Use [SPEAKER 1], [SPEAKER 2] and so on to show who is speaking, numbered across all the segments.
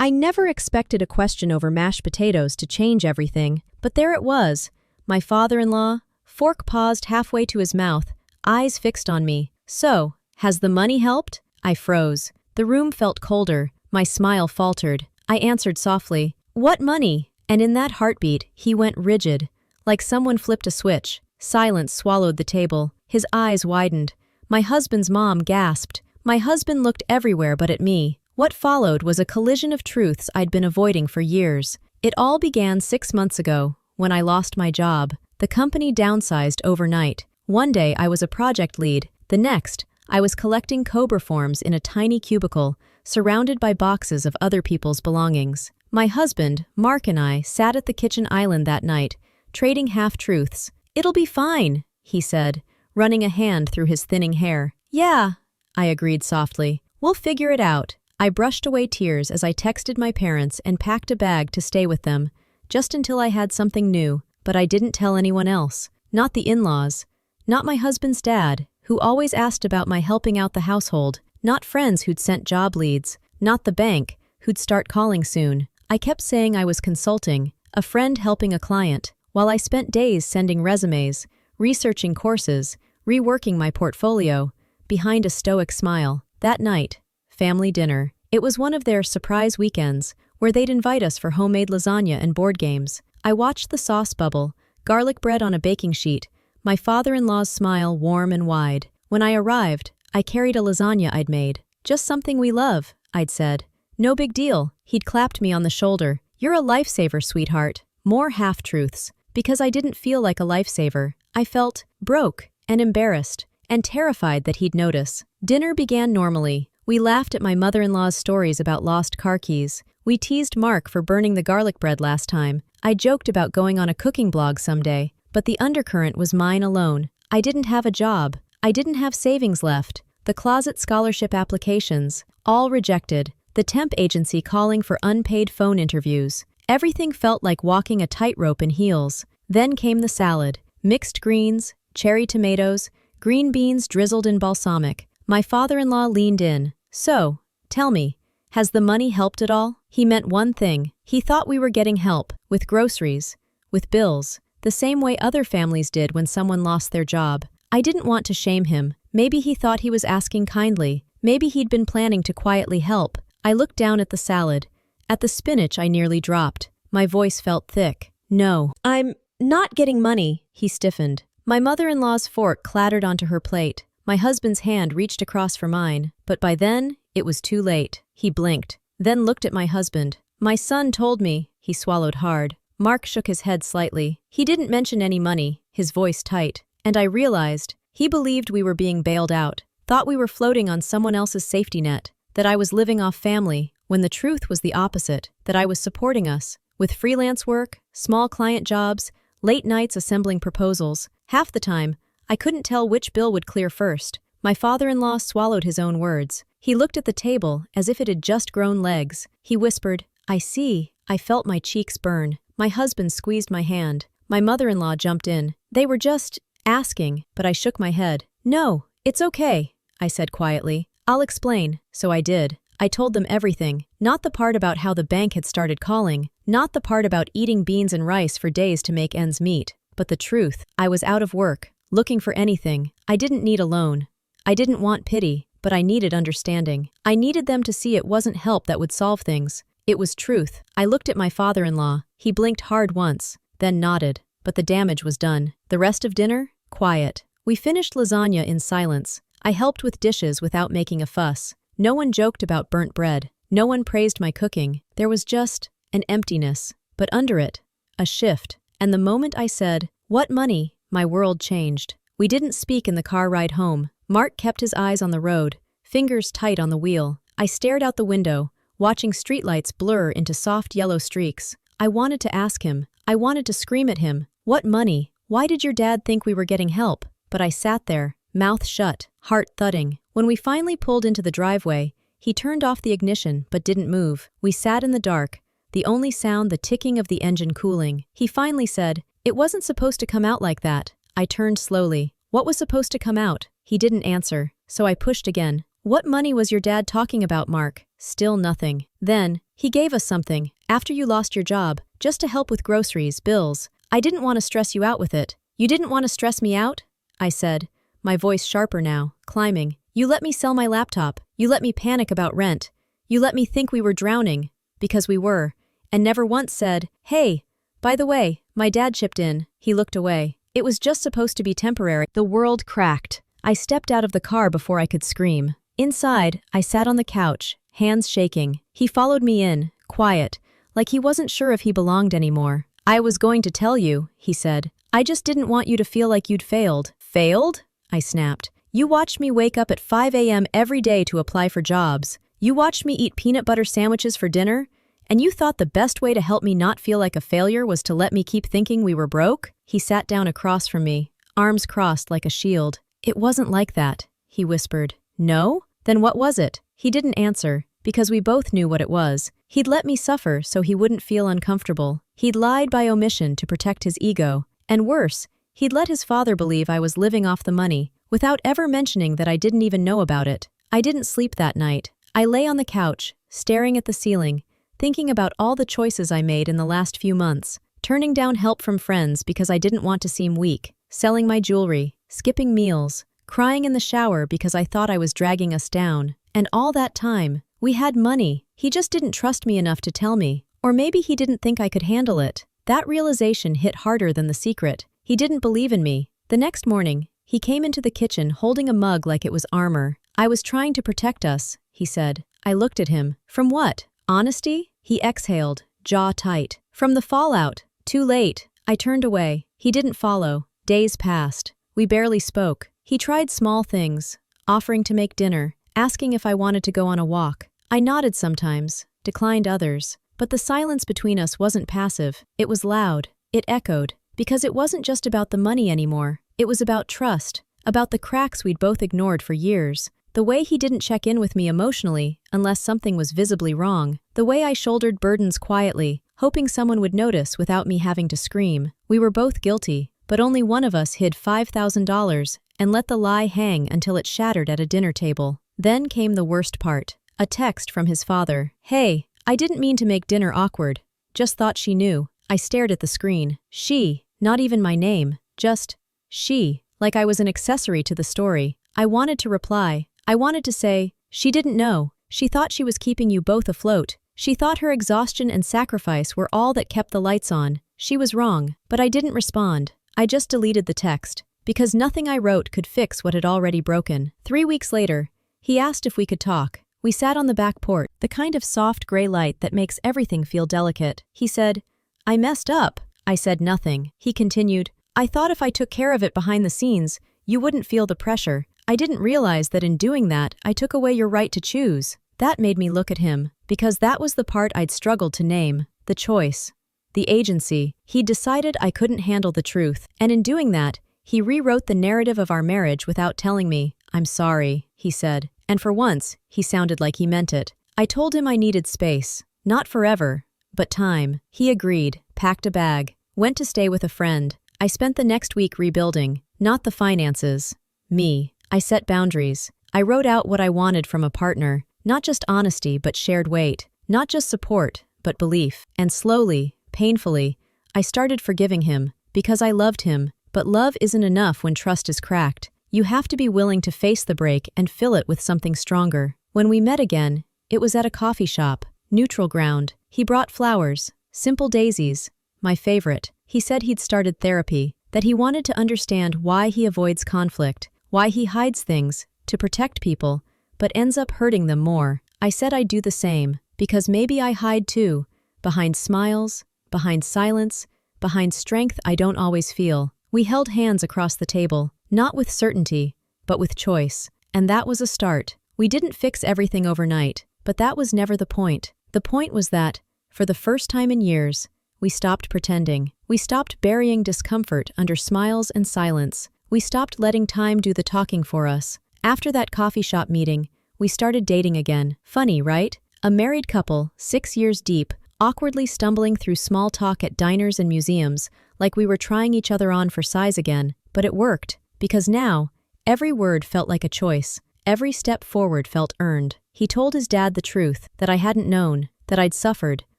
[SPEAKER 1] I never expected a question over mashed potatoes to change everything, but there it was. My father-in-law, fork paused halfway to his mouth, eyes fixed on me. So, has the money helped? I froze. The room felt colder. My smile faltered. I answered softly, "What money?" And in that heartbeat, he went rigid. Like someone flipped a switch. Silence swallowed the table. His eyes widened. My husband's mom gasped. My husband looked everywhere but at me. What followed was a collision of truths I'd been avoiding for years. It all began 6 months ago, when I lost my job. The company downsized overnight. One day I was a project lead. The next, I was collecting COBRA forms in a tiny cubicle, surrounded by boxes of other people's belongings. My husband, Mark, and I sat at the kitchen island that night, trading half-truths. "It'll be fine," he said, running a hand through his thinning hair. "Yeah," I agreed softly. "We'll figure it out." I brushed away tears as I texted my parents and packed a bag to stay with them, just until I had something new, but I didn't tell anyone else. Not the in-laws. Not my husband's dad, who always asked about my helping out the household. Not friends who'd sent job leads. Not the bank, who'd start calling soon. I kept saying I was consulting, a friend helping a client, while I spent days sending resumes, researching courses, reworking my portfolio, behind a stoic smile. That night, family dinner. It was one of their surprise weekends, where they'd invite us for homemade lasagna and board games. I watched the sauce bubble, garlic bread on a baking sheet, my father-in-law's smile warm and wide. When I arrived, I carried a lasagna I'd made. "Just something we love," I'd said. "No big deal." He'd clapped me on the shoulder. "You're a lifesaver, sweetheart." More half-truths. Because I didn't feel like a lifesaver. I felt broke and embarrassed and terrified that he'd notice. Dinner began normally. We laughed at my mother-in-law's stories about lost car keys. We teased Mark for burning the garlic bread last time. I joked about going on a cooking blog someday. But the undercurrent was mine alone. I didn't have a job. I didn't have savings left. The closet scholarship applications, all rejected. The temp agency calling for unpaid phone interviews. Everything felt like walking a tightrope in heels. Then came the salad. Mixed greens, cherry tomatoes, green beans drizzled in balsamic. My father-in-law leaned in. "So, tell me, has the money helped at all?" He meant one thing. He thought we were getting help, with groceries, with bills, the same way other families did when someone lost their job. I didn't want to shame him. Maybe he thought he was asking kindly. Maybe he'd been planning to quietly help. I looked down at the salad. At the spinach I nearly dropped. My voice felt thick. "No, I'm not getting money," he stiffened. My mother-in-law's fork clattered onto her plate. My husband's hand reached across for mine, but by then, it was too late. He blinked, then looked at my husband. "My son told me," he swallowed hard. Mark shook his head slightly. He didn't mention any money, his voice tight. And I realized, he believed we were being bailed out, thought we were floating on someone else's safety net, that I was living off family, when the truth was the opposite, that I was supporting us, with freelance work, small client jobs, late nights assembling proposals. Half the time, I couldn't tell which bill would clear first. My father-in-law swallowed his own words. He looked at the table as if it had just grown legs. He whispered, "I see." I felt my cheeks burn. My husband squeezed my hand. My mother-in-law jumped in. "They were just asking," but I shook my head. "No, it's okay," I said quietly. "I'll explain." So I did. I told them everything. Not the part about how the bank had started calling. Not the part about eating beans and rice for days to make ends meet. But the truth. I was out of work, looking for anything. I didn't need a loan. I didn't want pity, but I needed understanding. I needed them to see it wasn't help that would solve things. It was truth. I looked at my father-in-law. He blinked hard once, then nodded. But the damage was done. The rest of dinner? Quiet. We finished lasagna in silence. I helped with dishes without making a fuss. No one joked about burnt bread. No one praised my cooking. There was just an emptiness. But under it, a shift. And the moment I said, "What money?" my world changed. We didn't speak in the car ride home. Mark kept his eyes on the road, fingers tight on the wheel. I stared out the window, watching streetlights blur into soft yellow streaks. I wanted to ask him. I wanted to scream at him. "What money? Why did your dad think we were getting help?" But I sat there, mouth shut, heart thudding. When we finally pulled into the driveway, he turned off the ignition but didn't move. We sat in the dark, the only sound the ticking of the engine cooling. He finally said, "It wasn't supposed to come out like that." I turned slowly. "What was supposed to come out?" He didn't answer, so I pushed again. "What money was your dad talking about, Mark?" Still nothing. Then, he gave us something, after you lost your job, just to help with groceries, bills. I didn't want to stress you out with it. You didn't want to stress me out? I said, my voice sharper now, climbing. You let me sell my laptop. You let me panic about rent. You let me think we were drowning, because we were, and never once said, hey, by the way, my dad chipped in. He looked away. It was just supposed to be temporary. The world cracked. I stepped out of the car before I could scream. Inside, I sat on the couch, hands shaking. He followed me in, quiet, like he wasn't sure if he belonged anymore. I was going to tell you, he said. I just didn't want you to feel like you'd failed. Failed? I snapped. You watched me wake up at 5 a.m. every day to apply for jobs. You watched me eat peanut butter sandwiches for dinner, and you thought the best way to help me not feel like a failure was to let me keep thinking we were broke? He sat down across from me, arms crossed like a shield. It wasn't like that, he whispered. No? Then what was it? He didn't answer, because we both knew what it was. He'd let me suffer so he wouldn't feel uncomfortable. He'd lied by omission to protect his ego. And worse, he'd let his father believe I was living off the money, without ever mentioning that I didn't even know about it. I didn't sleep that night. I lay on the couch, staring at the ceiling, thinking about all the choices I made in the last few months, turning down help from friends because I didn't want to seem weak, selling my jewelry, skipping meals, crying in the shower because I thought I was dragging us down. And all that time, we had money. He just didn't trust me enough to tell me. Or maybe he didn't think I could handle it. That realization hit harder than the secret. He didn't believe in me. The next morning, he came into the kitchen holding a mug like it was armor. I was trying to protect us, he said. I looked at him. From what? Honesty? He exhaled, jaw tight. From the fallout. Too late. I turned away. He didn't follow. Days passed. We barely spoke. He tried small things, offering to make dinner, asking if I wanted to go on a walk. I nodded sometimes, declined others. But the silence between us wasn't passive. It was loud. It echoed. Because it wasn't just about the money anymore. It was about trust, about the cracks we'd both ignored for years. The way he didn't check in with me emotionally unless something was visibly wrong. The way I shouldered burdens quietly, hoping someone would notice without me having to scream. We were both guilty, but only one of us hid $5,000 and let the lie hang until it shattered at a dinner table. Then came the worst part. A text from his father. Hey, I didn't mean to make dinner awkward. Just thought she knew. I stared at the screen. She, not even my name, just she, like I was an accessory to the story. I wanted to reply. I wanted to say, she didn't know. She thought she was keeping you both afloat. She thought her exhaustion and sacrifice were all that kept the lights on. She was wrong, but I didn't respond. I just deleted the text, because nothing I wrote could fix what had already broken. 3 weeks later, he asked if we could talk. We sat on the back porch, the kind of soft gray light that makes everything feel delicate. He said, I messed up. I said nothing. He continued, I thought if I took care of it behind the scenes, you wouldn't feel the pressure. I didn't realize that in doing that, I took away your right to choose. That made me look at him, because that was the part I'd struggled to name, the choice, the agency. He'd decided I couldn't handle the truth, and in doing that, he rewrote the narrative of our marriage without telling me. I'm sorry, he said. And for once, he sounded like he meant it. I told him I needed space. Not forever, but time. He agreed, packed a bag, went to stay with a friend. I spent the next week rebuilding, not the finances. Me. I set boundaries. I wrote out what I wanted from a partner, not just honesty but shared weight, not just support, but belief. And slowly, painfully, I started forgiving him, because I loved him. But love isn't enough when trust is cracked. You have to be willing to face the break and fill it with something stronger. When we met again, it was at a coffee shop, neutral ground. He brought flowers, simple daisies, my favorite. He said he'd started therapy, that he wanted to understand why he avoids conflict, why he hides things, to protect people, but ends up hurting them more. I said I'd do the same, because maybe I hide too, behind smiles, behind silence, behind strength I don't always feel. We held hands across the table, not with certainty, but with choice. And that was a start. We didn't fix everything overnight, but that was never the point. The point was that, for the first time in years, we stopped pretending. We stopped burying discomfort under smiles and silence. We stopped letting time do the talking for us. After that coffee shop meeting, we started dating again. Funny, right? A married couple, 6 years deep, awkwardly stumbling through small talk at diners and museums, like we were trying each other on for size again. But it worked, because now, every word felt like a choice. Every step forward felt earned. He told his dad the truth, that I hadn't known, that I'd suffered,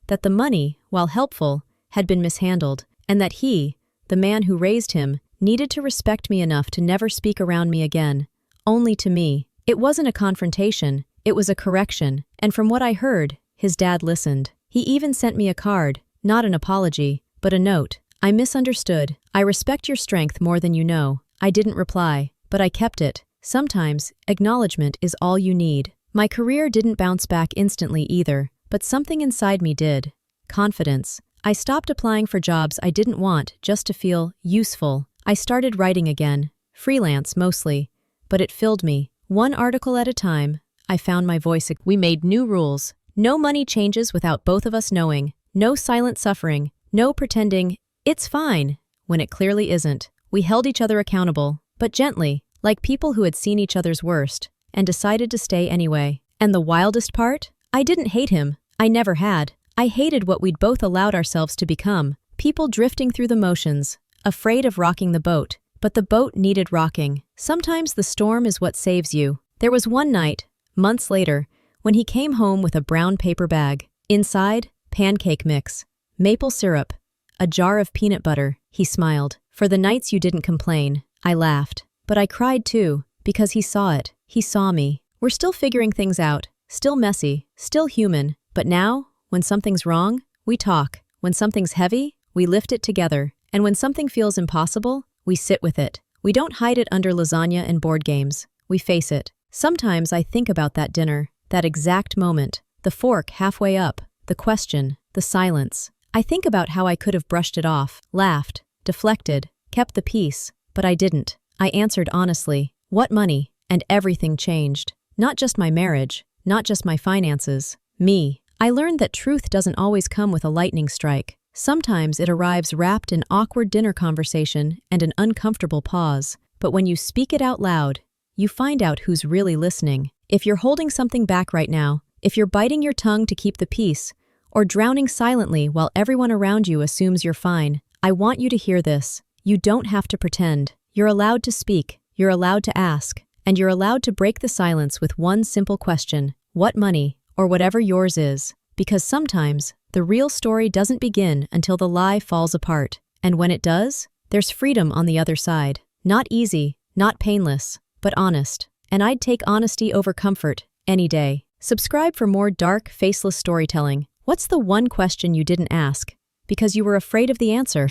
[SPEAKER 1] that the money, while helpful, had been mishandled, and that he, the man who raised him, needed to respect me enough to never speak around me again. Only to me. It wasn't a confrontation, it was a correction, and from what I heard, his dad listened. He even sent me a card, not an apology, but a note. I misunderstood. I respect your strength more than you know. I didn't reply, but I kept it. Sometimes, acknowledgement is all you need. My career didn't bounce back instantly either, but something inside me did. Confidence. I stopped applying for jobs I didn't want just to feel useful. I started writing again, freelance mostly, but it filled me. One article at a time, I found my voice. We made new rules. No money changes without both of us knowing. No silent suffering. No pretending, it's fine, when it clearly isn't. We held each other accountable, but gently, like people who had seen each other's worst, and decided to stay anyway. And the wildest part? I didn't hate him. I never had. I hated what we'd both allowed ourselves to become. People drifting through the motions, afraid of rocking the boat. But the boat needed rocking. Sometimes the storm is what saves you. There was one night, months later, when he came home with a brown paper bag. Inside, pancake mix, maple syrup, a jar of peanut butter. He smiled. For the nights you didn't complain, I laughed. But I cried too, because he saw it. He saw me. We're still figuring things out, still messy, still human. But now, when something's wrong, we talk. When something's heavy, we lift it together. And when something feels impossible, we sit with it. We don't hide it under lasagna and board games. We face it. Sometimes I think about that dinner, that exact moment, the fork halfway up, the question, the silence. I think about how I could have brushed it off, laughed, deflected, kept the peace, but I didn't. I answered honestly, what money? And everything changed. Not just my marriage, not just my finances, me. I learned that truth doesn't always come with a lightning strike. Sometimes it arrives wrapped in awkward dinner conversation and an uncomfortable pause. But when you speak it out loud, you find out who's really listening. If you're holding something back right now, if you're biting your tongue to keep the peace, or drowning silently while everyone around you assumes you're fine, I want you to hear this. You don't have to pretend. You're allowed to speak, you're allowed to ask, and you're allowed to break the silence with one simple question: what money, or whatever yours is? Because sometimes, the real story doesn't begin until the lie falls apart. And when it does, there's freedom on the other side. Not easy, not painless, but honest. And I'd take honesty over comfort, any day. Subscribe for more dark, faceless storytelling. What's the one question you didn't ask because you were afraid of the answer?